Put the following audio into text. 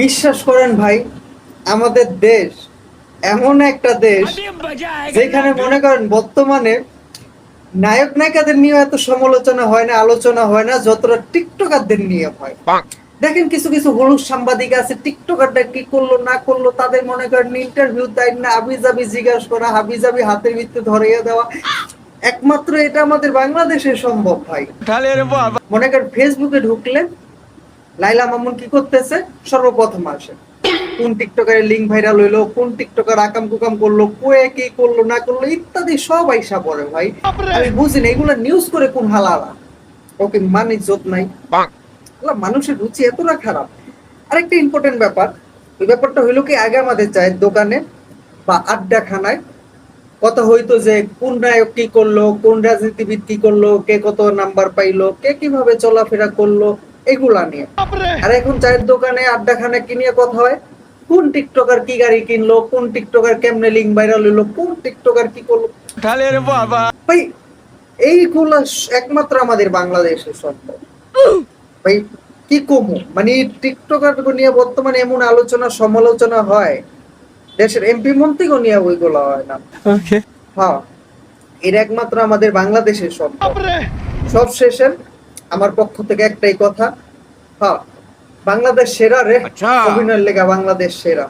বিশ্বাস করেন ভাই, আমাদের দেশ এমন একটা দেশ যেখানে মনে করেন বর্তমানে নায়ক নায়িকাদের নিয়ে এত সমালোচনা হয় না, আলোচনা হয় না, যতটা টিকটকারদের নিয়ে হয়। দেখেন কিছু কিছু হলুদ সাংবাদিক আছে, টিকটকারটা কি করলো না করলো তাদের মনে করেন ইন্টারভিউ দেয় না, আবিজাবি জিজ্ঞাসা করা, হাবিজাবি হাতের ভিতরে ধরিয়ে দেওয়া। একমাত্র এটা আমাদের বাংলাদেশে সম্ভব ভাই। মনে করেন ফেসবুকে ঢুকলে লাইলা মামুন কি করতেছে, সর্বপ্রথম আসে কোন টিকটকারের লিঙ্ক ভাইরাল হইলো, কোন টিকটকার আকাম কুকাম করলো, কোয়ে কি করলো না করলো ইত্যাদি সব আইসা পড়ে ভাই। আমি বুঝি না এগুলো নিউজ করে কোন হালালা, ওকে মান ইজ্জত নাই। মানুষের রুচি এতটা খারাপ। আরেকটা ইম্পর্টেন্ট ব্যাপার, ওই ব্যাপারটা হইলো কি, আগে আমাদের চায়ের দোকানে বা আড্ডা খানায় কথা হইতো যে কোন নায়ক কি করলো, কোন রাজনীতিবিদ কি করলো, কে কত নাম্বার পাইলো, কে কিভাবে চলাফেরা করলো, এগুলা নিয়ে। আর এখন চায়ের দোকানে আড্ডা খানায় কি নিয়ে কথা হয়, কোন টিকটকার কি গাড়ি কিনলো, কোন টিকটকার কেমনে লিঙ্ক ভাইরাল হইলো, কোন টিকটকার কি করলো। ভাই এইগুলা একমাত্র আমাদের বাংলাদেশে সম্ভব ভাই। কি কমু মানে টিকটকার নিয়ে বর্তমানে এমন আলোচনা সমালোচনা হয়, দেশের এমপি মন্ত্রীও নিয়ে ওইগুলো হয় না। হ্যাঁ, এটা একমাত্র আমাদের বাংলাদেশের সম্ভব। সব শেষে আমার পক্ষ থেকে একটাই কথা, হ্যাঁ, বাংলাদেশ সেরা রে, অভিনয়ের লেগা বাংলাদেশ সেরা।